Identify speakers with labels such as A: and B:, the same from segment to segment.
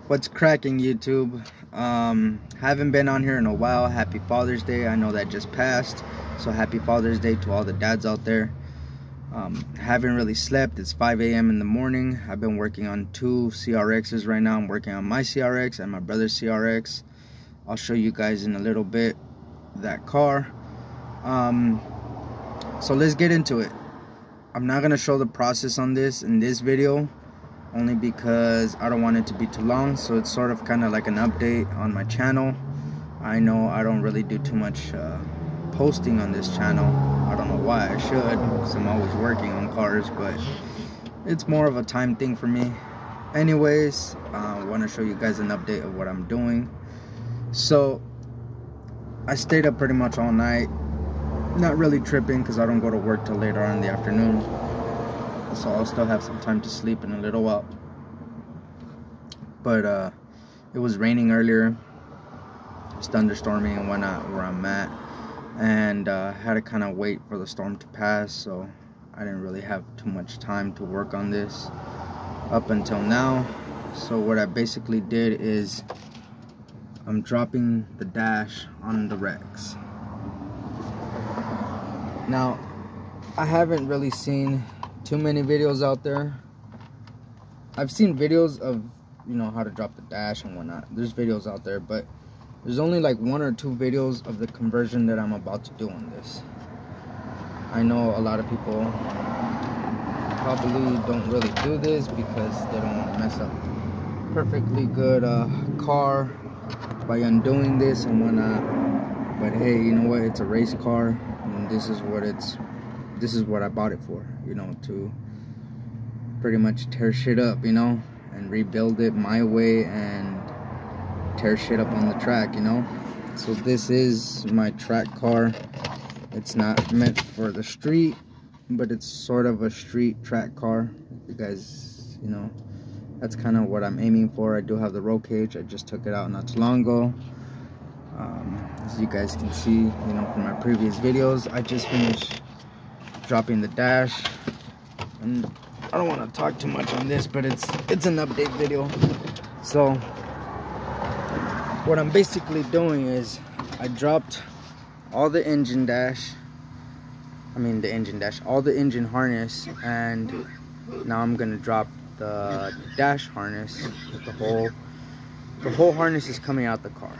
A: What's cracking, YouTube? Haven't been on here in a while. Happy Father's Day. I know that just passed, so happy Father's Day to all the dads out there. Haven't really slept. It's 5 a.m. in the morning. I've been working on 2 CRXs right now. I'm working on my CRX and my brother's CRX. I'll show you guys in a little bit that car. So let's get into it. I'm not gonna show the process on this in this video, only because I don't want it to be too long. So it's sort of kind of like an update on my channel. I know I don't really do too much posting on this channel. I don't know why. I should, because I'm always working on cars, but it's more of a time thing for me. Anyways, I want to show you guys an update of what I'm doing. So I stayed up pretty much all night, not really tripping because I don't go to work till later on in the afternoon, so I'll still have some time to sleep in a little while. But it was raining earlier, it's thunderstorming and whatnot where I'm at, and had to kind of wait for the storm to pass, so I didn't really have too much time to work on this up until now. So what I basically did is I'm dropping the dash on the Rex. Now, I haven't really seen too many videos out there. I've seen videos of, you know, how to drop the dash and whatnot. There's videos out there, but there's only like 1 or 2 videos of the conversion that I'm about to do on this. I know a lot of people probably don't really do this because they don't want to mess up perfectly good car by undoing this and whatnot. But hey, you know what? It's a race car, and this is what I bought it for, you know, to pretty much tear shit up, you know, and rebuild it my way and tear shit up on the track, you know. So this is my track car. It's not meant for the street, but it's sort of a street track car. You guys, you know, that's kind of what I'm aiming for. I do have the roll cage. I just took it out not too long ago. As you guys can see, you know, from my previous videos, I just finished dropping the dash, and I don't want to talk too much on this, but it's an update video. So what I'm basically doing is I dropped all the engine all the engine harness, and now I'm gonna drop the dash harness. The whole harness is coming out the car.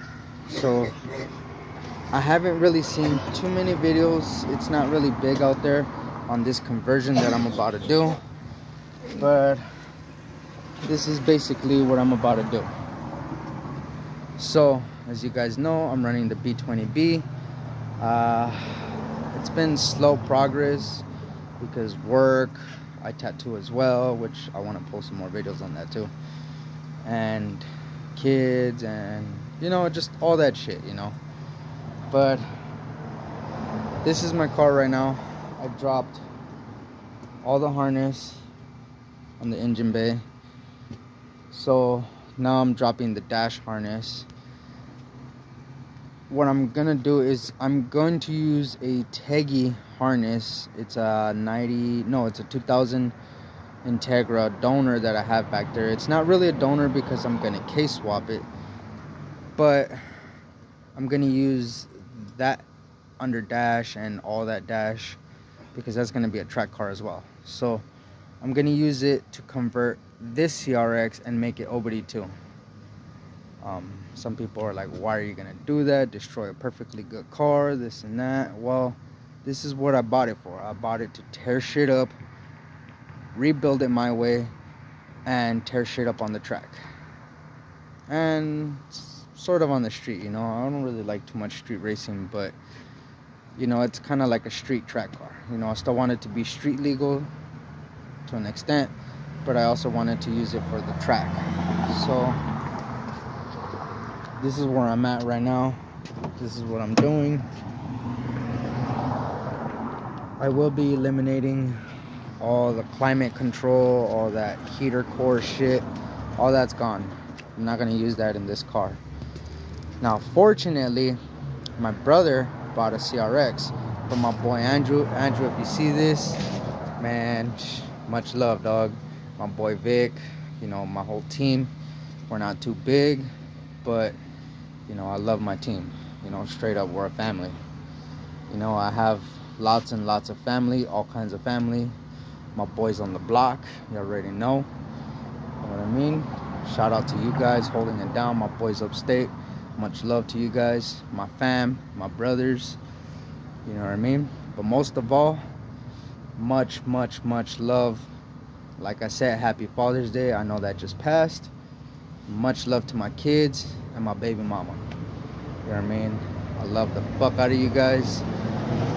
A: So I haven't really seen too many videos. It's not really big out there on this conversion that I'm about to do, but this is basically what I'm about to do. So as you guys know, I'm running the B20B. It's been slow progress because work, I tattoo as well, which I want to post some more videos on that too, and kids, and you know, just all that shit, you know. But this is my car right now. I dropped all the harness on the engine bay, so now I'm dropping the dash harness. What I'm gonna do is I'm going to use a Teggy harness. It's a 2000 Integra donor that I have back there. It's not really a donor because I'm gonna case swap it, but I'm gonna use that under dash and all that dash because that's gonna be a track car as well. So I'm gonna use it to convert this CRX and make it obd2. Some people are like, why are you gonna do that? Destroy a perfectly good car, this and that. Well, this is what I bought it for. I bought it to tear shit up, rebuild it my way, and tear shit up on the track. And sort of on the street, you know. I don't really like too much street racing, but you know, it's kind of like a street track car. You know, I still want it to be street legal to an extent, but I also wanted to use it for the track. So this is where I'm at right now. This is what I'm doing. I will be eliminating all the climate control, all that heater core shit. All that's gone. I'm not gonna use that in this car. Now, fortunately, my brother bought a CRX from my boy Andrew. Andrew, if you see this, man, much love, dog. My boy Vic, you know, my whole team. We're not too big, but you know, I love my team. You know, straight up, we're a family. You know, I have lots and lots of family, all kinds of family. My boys on the block, you already know. You know what I mean? Shout out to you guys holding it down. My boys upstate, much love to you guys. My fam, my brothers, you know what I mean? But most of all, much love. Like I said, happy Father's Day. I know that just passed. Much love to my kids and my baby mama. You know what I mean? I love the fuck out of you guys,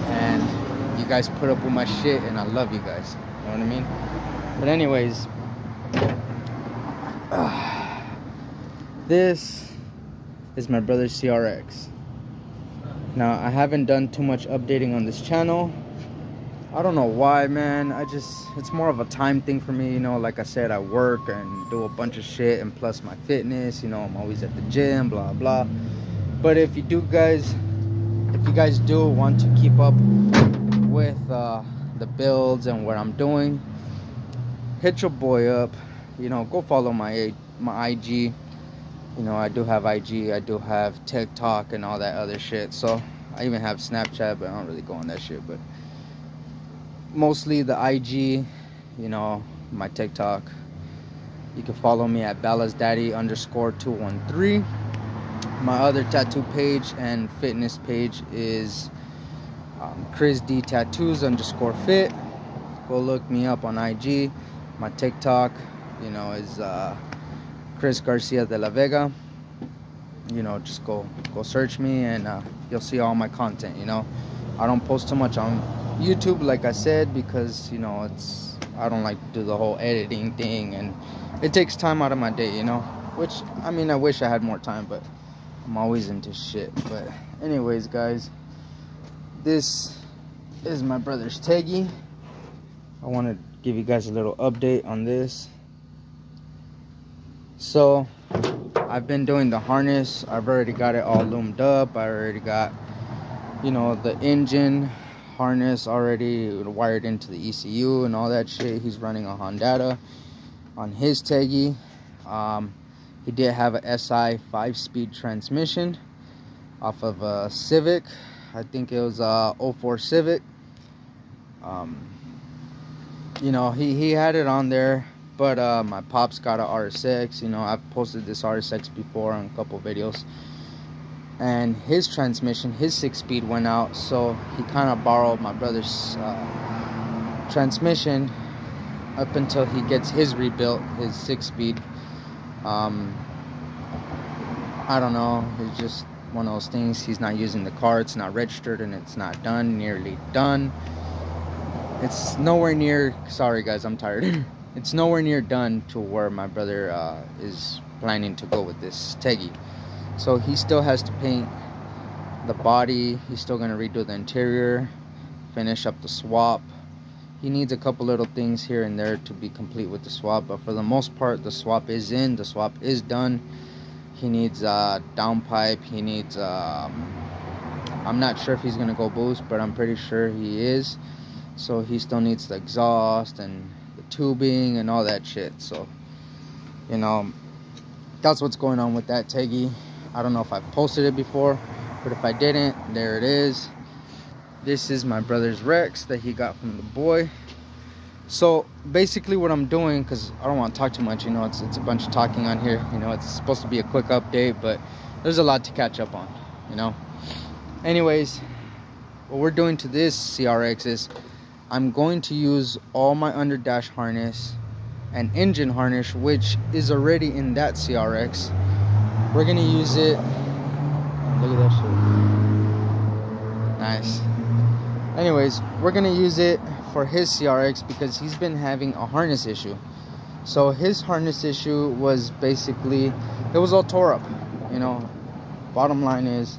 A: and you guys put up with my shit, and I love you guys. You know what I mean? But anyways, this is my brother's CRX. Now, I haven't done too much updating on this channel. I don't know why, man. It's more of a time thing for me, you know. Like I said, I work and do a bunch of shit, and plus my fitness, you know, I'm always at the gym, blah blah. But if you guys do want to keep up with the builds and what I'm doing, hit your boy up. You know, go follow my IG. You know, I do have IG, I do have TikTok and all that other shit. So I even have Snapchat, but I don't really go on that shit. But mostly the IG, you know, my TikTok. You can follow me at ballasdaddy_213. My other tattoo page and fitness page is ChrisDTattoos_fit. Go look me up on IG. My TikTok, you know, is Chris Garcia de la Vega. You know, just go search me, and you'll see all my content. You know, I don't post too much on YouTube, like I said, because, you know, I don't like to do the whole editing thing, and it takes time out of my day, you know, which, I mean, I wish I had more time, but I'm always into shit. But anyways, guys, this is my brother's Teggy. I want to give you guys a little update on this. So I've been doing the harness. I've already got it all loomed up. I already got, you know, the engine harness already wired into the ECU and all that shit. He's running a Honda on his Teggy. He did have a SI 5-speed transmission off of a Civic. I think it was a 04 Civic. You know, he had it on there, but my pops got a RSX. You know, I've posted this RSX before on a couple videos. And his transmission, his 6-speed went out, so he kind of borrowed my brother's transmission up until he gets his rebuilt, his 6-speed. I don't know, it's just one of those things. He's not using the car, it's not registered, and it's not done, nearly done. It's nowhere near, sorry guys, I'm tired. It's nowhere near done to where my brother is planning to go with this Teggy. So he still has to paint the body. He's still going to redo the interior, finish up the swap. He needs a couple little things here and there to be complete with the swap, but for the most part, the swap is in, the swap is done. He needs downpipe. He needs, I'm not sure if he's going to go boost, but I'm pretty sure he is. So he still needs the exhaust and the tubing and all that shit. So, you know, that's what's going on with that Teggy. I don't know if I've posted it before, but if I didn't, there it is. This is my brother's Rex that he got from the boy. So basically what I'm doing, because I don't want to talk too much, you know, it's a bunch of talking on here, you know, it's supposed to be a quick update, but there's a lot to catch up on, you know. Anyways, what we're doing to this CRX is I'm going to use all my underdash harness and engine harness, which is already in that CRX. We're gonna use it. Look at that shit. Nice. Anyways, we're gonna use it for his CRX because he's been having a harness issue. So his harness issue was basically, it was all tore up, you know. Bottom line is,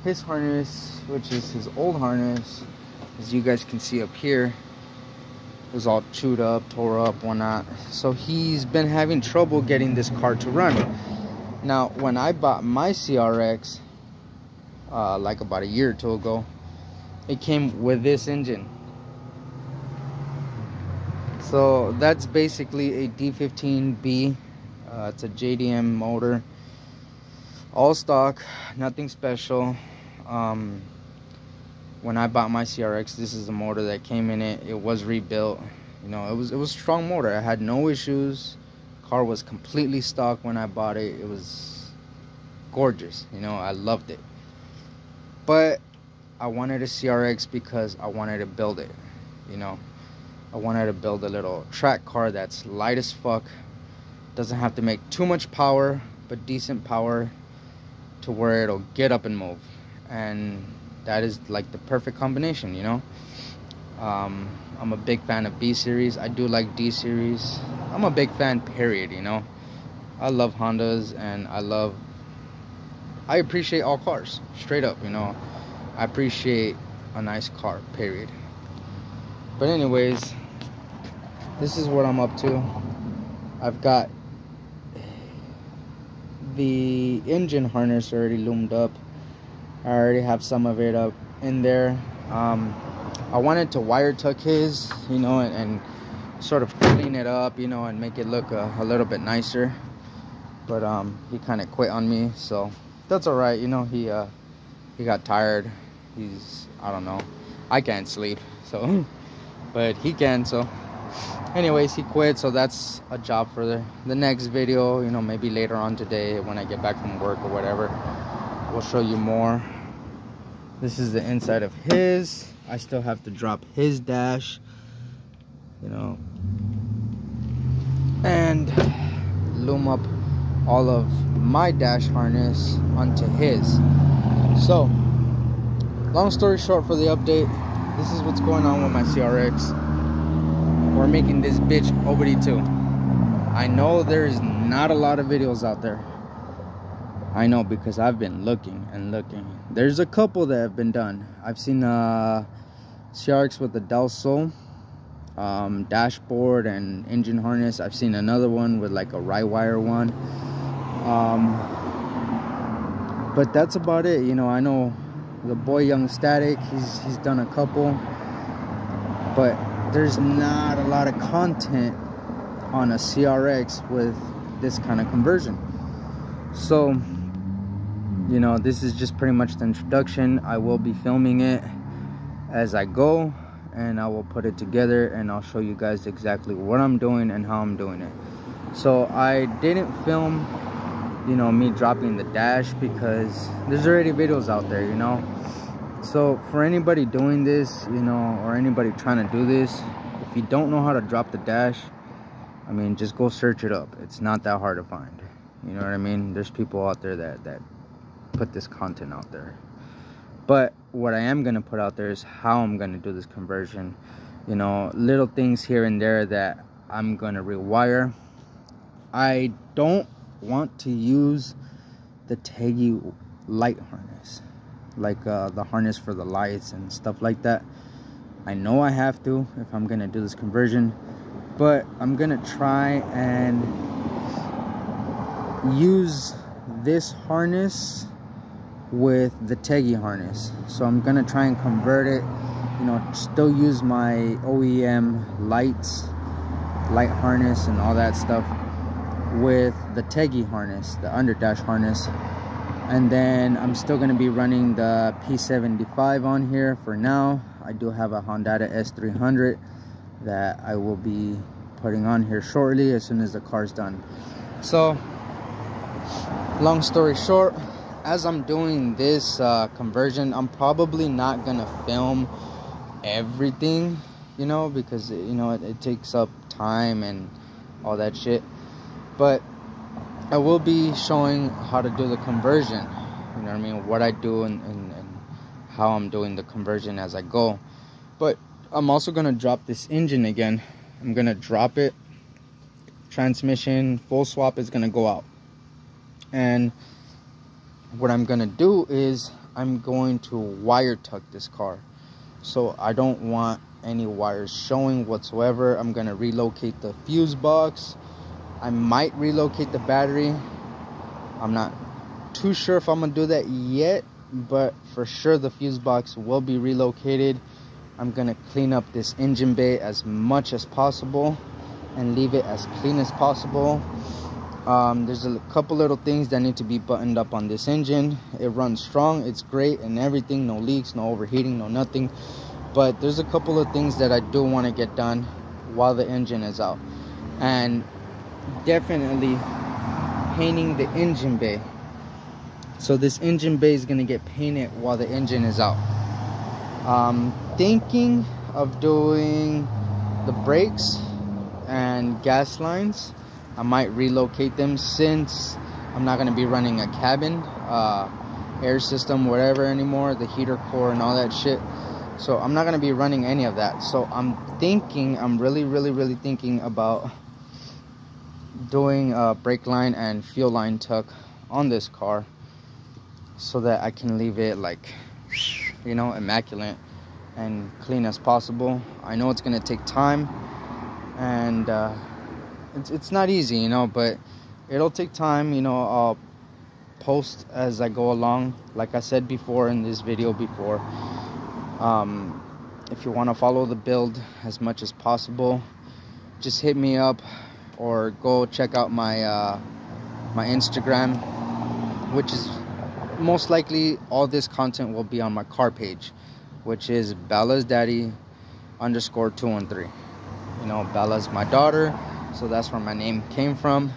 A: his harness, which is his old harness, as you guys can see up here, was all chewed up, tore up, whatnot. So he's been having trouble getting this car to run. Now, when I bought my CRX, like about a year or two ago, it came with this engine. So that's basically a D15B It's a JDM motor, all stock, nothing special. When I bought my CRX, this is the motor that came in it. It was rebuilt. You know, it was a strong motor. I had no issues. Car was completely stock when I bought it. It was gorgeous. You know, I loved it. But I wanted a CRX because I wanted to build it. You know, I wanted to build a little track car that's light as fuck. Doesn't have to make too much power, but decent power to where it'll get up and move. And that is like the perfect combination, you know. I'm a big fan of B series. I do like D series. I'm a big fan, period, you know. I love Hondas, and I appreciate all cars, straight up, you know. I appreciate a nice car, period. But anyways, this is what I'm up to. I've got the engine harness already loomed up. I already have some of it up in there. I wanted to wire tuck his, you know, and sort of clean it up, you know, and make it look a little bit nicer. But he kind of quit on me, so that's all right, you know. He got tired. I don't know, I can't sleep, so but he can. So anyways, he quit, so that's a job for the next video, you know. Maybe later on today when I get back from work or whatever, we'll show you more. This is the inside of his. I still have to drop his dash, you know, and loom up all of my dash harness onto his. So long story short, for the update, this is what's going on with my CRX. We're making this bitch obd2. I know there's not a lot of videos out there. I know, because I've been looking and looking. There's a couple that have been done. I've seen CRX with the Delso dashboard and engine harness. I've seen another one with like a wire one. But that's about it. You know, I know the boy Young Static, he's done a couple, but there's not a lot of content on a CRX with this kind of conversion. So, you know, this is just pretty much the introduction. I will be filming it as I go, and I will put it together, and I'll show you guys exactly what I'm doing and how I'm doing it. So I didn't film, you know, me dropping the dash because there's already videos out there, you know. So for anybody doing this, you know, or anybody trying to do this, if you don't know how to drop the dash, I mean, just go search it up. It's not that hard to find. You know what I mean? There's people out there that put this content out there. But what I am going to put out there is how I'm going to do this conversion. You know, little things here and there that I'm going to rewire. I don't want to use the Teggy light harness, like the harness for the lights and stuff like that. I know I have to if I'm going to do this conversion, but I'm going to try and use this harness with the Teggy harness. So I'm gonna try and convert it, you know, still use my OEM light harness and all that stuff with the Teggy harness, the underdash harness. And then I'm still gonna be running the P75 on here for now. I do have a Honda S300 that I will be putting on here shortly as soon as the car's done. So long story short, as I'm doing this conversion, I'm probably not gonna film everything, you know, because you know it takes up time and all that shit. But I will be showing how to do the conversion, you know what I mean, what I do and how I'm doing the conversion as I go. But I'm also gonna drop this engine again. I'm gonna drop it. Transmission full swap is gonna go out. And what I'm gonna do is I'm going to wire tuck this car. So I don't want any wires showing whatsoever. I'm gonna relocate the fuse box. I might relocate the battery. I'm not too sure if I'm gonna do that yet, but for sure the fuse box will be relocated. I'm gonna clean up this engine bay as much as possible and leave it as clean as possible. There's a couple little things that need to be buttoned up on this engine. It runs strong, it's great and everything, no leaks, no overheating, no nothing, but there's a couple of things that I do want to get done while the engine is out. And definitely painting the engine bay. So this engine bay is going to get painted while the engine is out. Thinking of doing the brakes and gas lines. I might relocate them since I'm not going to be running a cabin, air system, whatever anymore, the heater core and all that shit. So I'm not going to be running any of that. So I'm really thinking about doing a brake line and fuel line tuck on this car, so that I can leave it like, you know, immaculate and clean as possible. I know it's going to take time, and it's not easy, you know, but it'll take time. You know, I'll post as I go along, like I said before in this video before. If you want to follow the build as much as possible, just hit me up or go check out my my Instagram, which is most likely all this content will be on my car page, which is Bella's Daddy _213. You know, Bella's my daughter, so that's where my name came from.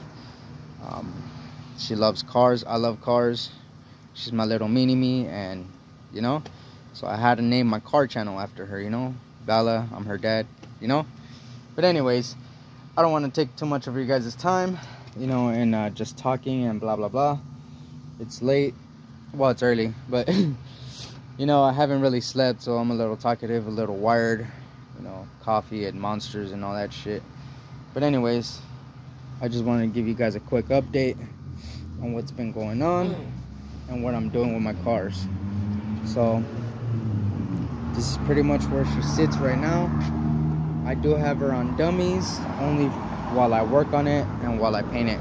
A: She loves cars, I love cars. She's my little mini-me, and you know, so I had to name my car channel after her, you know. Bella, I'm her dad, you know. But anyways, I don't want to take too much of your guys' time, you know, and just talking and blah blah blah. It's late, well, it's early, but you know, I haven't really slept, so I'm a little talkative, a little wired, you know, coffee and monsters and all that shit. But anyways, I just wanted to give you guys a quick update on what's been going on and what I'm doing with my cars. So this is pretty much where she sits right now. I do have her on dummies only while I work on it and while I paint it.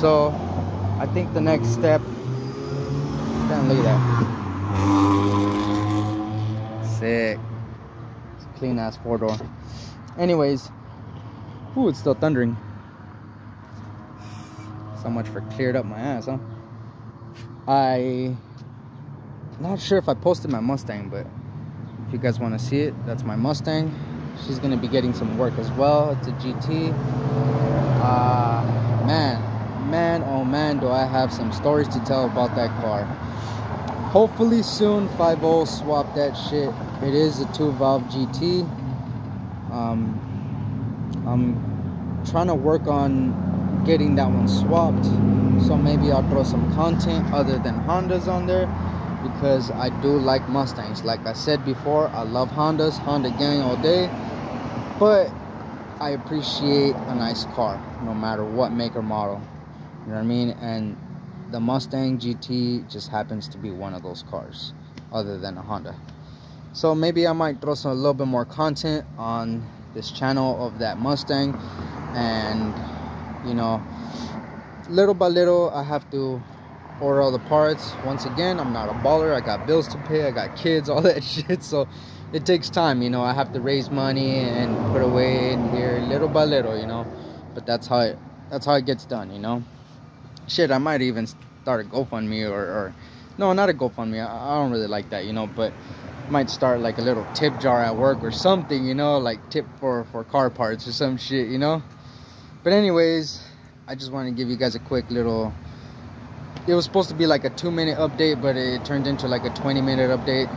A: So I think the next step, damn, look at that, sick. It's a clean ass 4-door. Anyways, ooh, it's still thundering. So much for cleared up my ass, huh? Not sure if I posted my Mustang, but if you guys want to see it, that's my Mustang. She's gonna be getting some work as well. It's a GT. Man, oh man, do I have some stories to tell about that car. Hopefully soon 5.0 swap that shit. It is a 2-valve GT. I'm trying to work on getting that one swapped, so maybe I'll throw some content other than Hondas on there, because I do like Mustangs. Like I said before, I love Hondas, Honda gang all day, but I appreciate a nice car no matter what make or model, you know what I mean? And the Mustang GT just happens to be one of those cars other than a Honda. So maybe I might throw a little bit more content on this channel of that Mustang, and you know, little by little I have to order all the parts. Once again, I'm not a baller, I got bills to pay, I got kids, all that shit, so it takes time, you know. I have to raise money and put away in here little by little, you know. But that's how it gets done, you know. Shit, I might even start a GoFundMe or no, not a GoFundMe, I don't really like that, you know, but I might start like a little tip jar at work or something, you know, like tip for car parts or some shit, you know. But anyways, I just want to give you guys a quick little, it was supposed to be like a 2-minute update, but it turned into like a 20-minute update.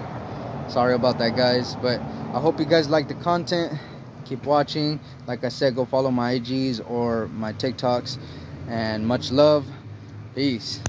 A: Sorry about that, guys, but I hope you guys like the content. Keep watching. Like I said, go follow my IGs or my TikToks, and much love. Peace.